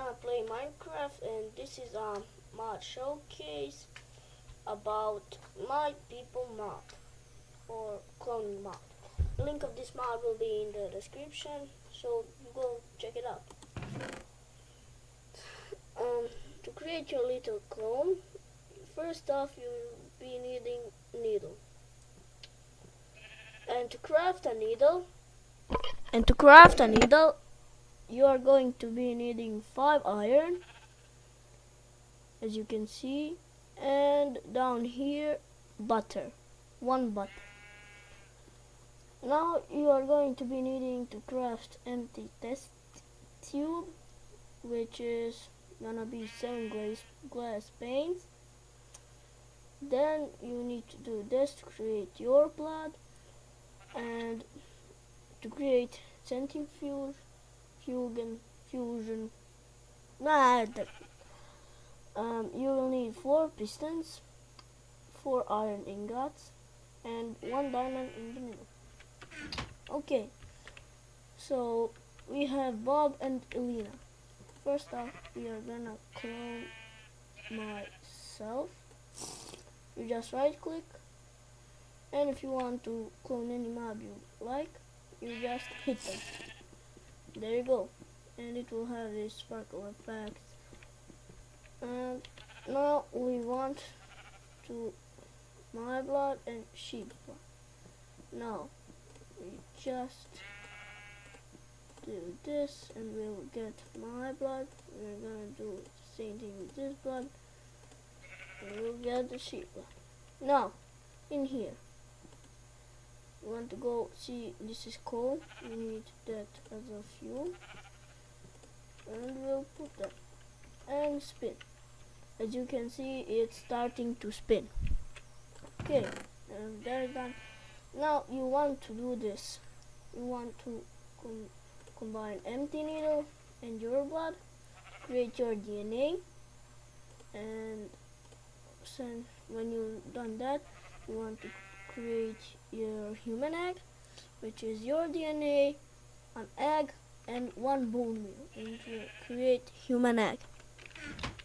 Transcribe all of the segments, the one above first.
gonna play Minecraft, and this is a mod showcase about My People mod or cloning mod. The link of this mod will be in the description, so go check it out. To create your little clone, first off you will be needing needle. And to craft a needle, you are going to be needing 5 iron, as you can see, and down here butter, 1 butter. Now you are going to be needing to craft empty test tube, which is gonna be 7 glass panes. Then you need to do this to create your blood, and to create centrifuge fusion. You will need 4 pistons, 4 iron ingots, and 1 diamond in the middle. Okay, so we have Bob and Elena. First off, we are gonna clone myself. You just right click, and if you want to clone any mob you like, you just hit them. There you go, and it will have this sparkle effect. And now we want to my blood and sheep blood. Now we just do this and we'll get my blood. We're gonna do the same thing with this blood and we'll get the sheep blood. Now in here we want to go see, this is coal, we need that as a fuel, and we'll put that and spin. As you can see, it's starting to spin. Okay, and they're done. Now you want to do this. You want to combine empty needle and your blood, create your DNA, and when you've done that, you want to create your human egg, which is your DNA, an egg, and 1 bone meal, and create human egg.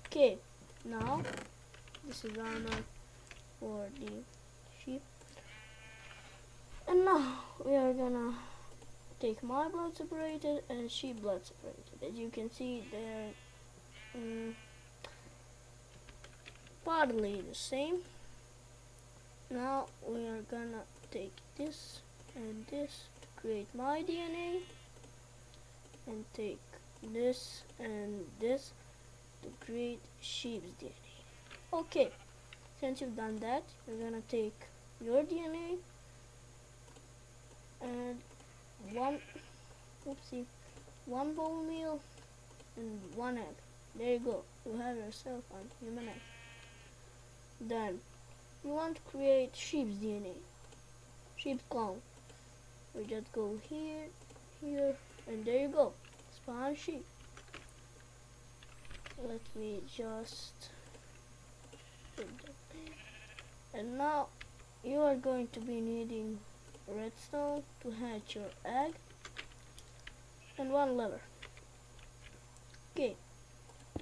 Okay, now this is armor for the sheep, and now we are gonna take my blood separated and sheep blood separated. As you can see, they're partly the same. Now we are gonna take this and this to create my DNA, and take this and this to create sheep's DNA. Okay, since you've done that, you're gonna take your DNA and one bone meal and 1 egg. There you go, you have yourself a human egg. Then you want to create sheep's DNA, sheep's clone. We just go here, here, and there you go, spawn sheep. Let me just put that there. And now you are going to be needing redstone to hatch your egg and 1 lever. Okay,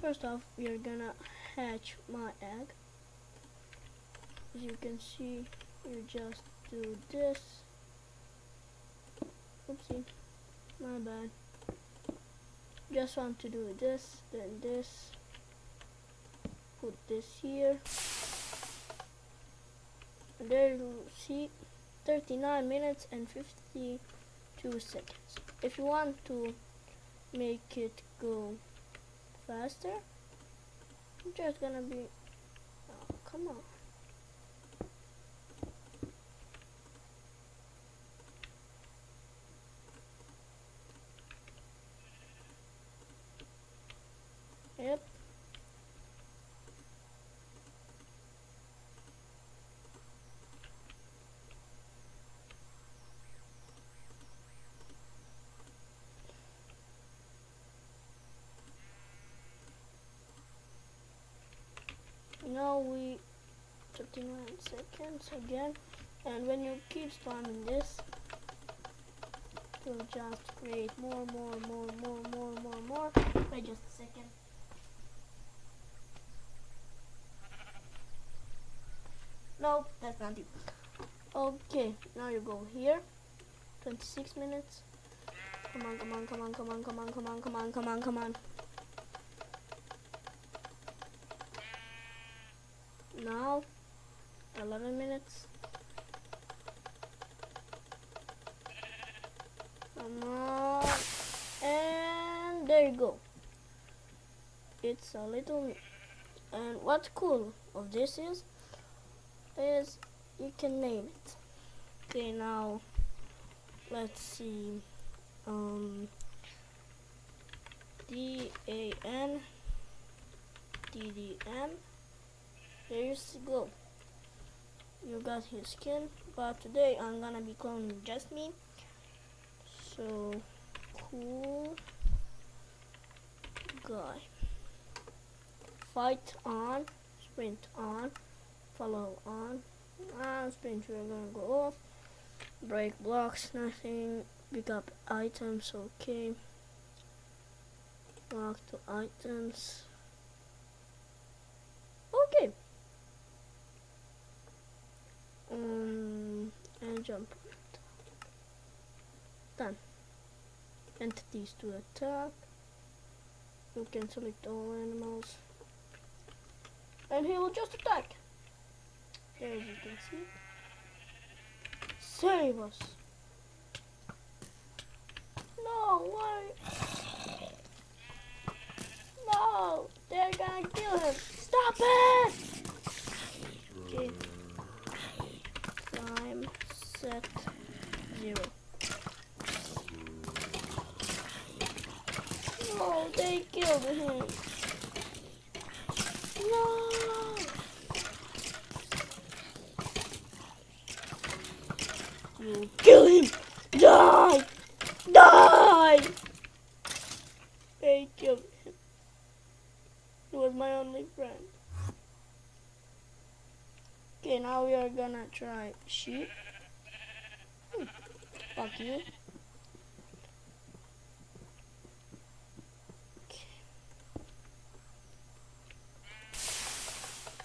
first off we are gonna hatch my egg. As you can see, you just do this. Oopsie, my bad. Just want to do this, then this, put this here, and there you see 39 minutes and 52 seconds. If you want to make it go faster, I'm just gonna be, oh come on. Yep. Now we 39 seconds again, and when you keep spamming this, it will just create more. Wait just a second. No, that's not you. Okay, now you go here. 26 minutes. Come on, come on, come on, come on, come on, come on, come on, come on, come on. Now, 11 minutes. Come on. And there you go. It's a little... And what's cool of this is you can name it. Okay, now let's see. DAN DDM. There you go. You got his skin, but today I'm gonna be cloning just me. So cool guy. Fight on, sprint on, follow on. Sprint we're gonna go off. Break blocks, nothing. Pick up items, okay. Walk to items. Okay. And jump. Done. Entities to attack. You can select all animals. And he will just attack. As you can see. Save us. No, why? No, they're gonna kill him. Stop it! Okay. Time set 0. No, they killed him. No. You kill him. Die. Die. They killed him. He was my only friend. Okay, now we are gonna try sheep. Fuck you. Okay.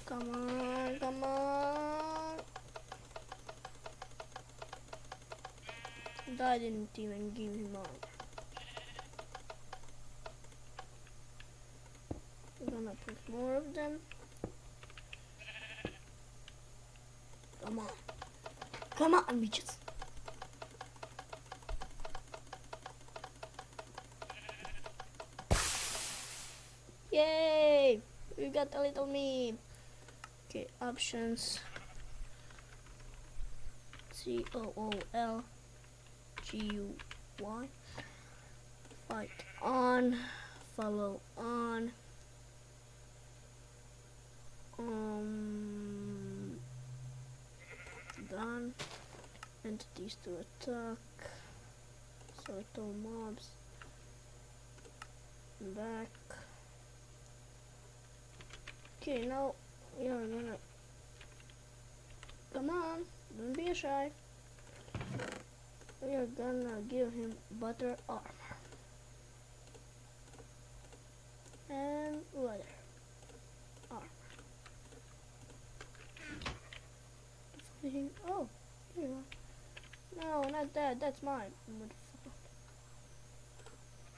Come on, come on. I didn't even give him all. We're gonna put more of them. Come on. Come on, bitches. Yay! We got a little meat. Okay, options. COOLGUY. Fight on. Follow on. Done. Entities to attack. Select all mobs. Back. Okay, now we are gonna... Come on, don't be shy. We are gonna give him butter armor. And leather armor. Oh, here you are. No, not that. That's mine.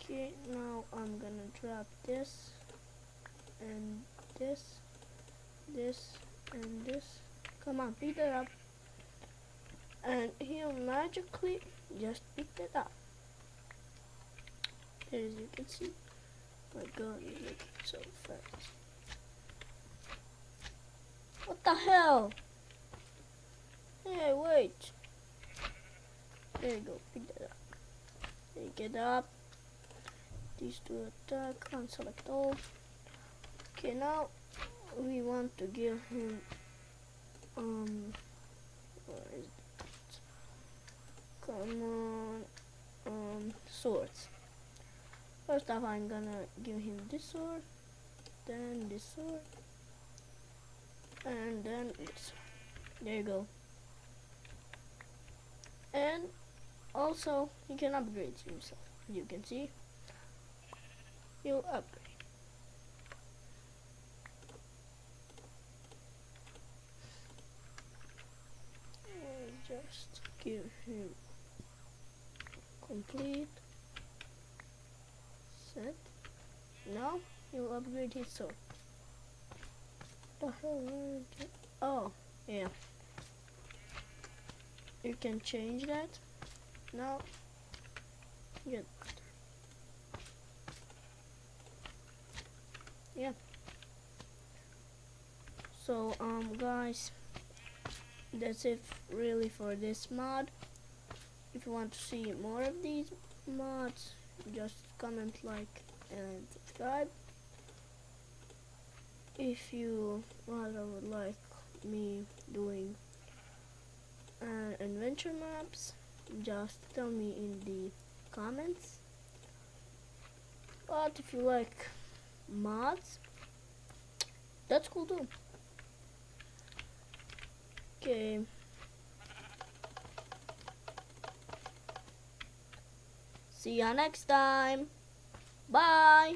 Okay, now I'm gonna drop this and this, and this. Come on, pick it up. And he'll magically just pick it up. As you can see. My god, he's looking so fast. What the hell? Hey, wait. There you go, pick that up. Pick it up. These two attack, unselect all. Okay, now we want to give him where is it? Come on, swords. First off, I'm gonna give him this sword, then this sword, and then this sword. There you go. And also, he can upgrade himself. You can see, he'll upgrade. just give him complete set. Now he'll upgrade his sword. The hell? Oh, yeah. You can change that. Now, yeah. Yeah. So, guys, that's it really for this mod. If you want to see more of these mods, just comment, like, and subscribe. If you rather would like me doing adventure maps, just tell me in the comments. But if you like mods, that's cool too. Okay. See ya next time. Bye.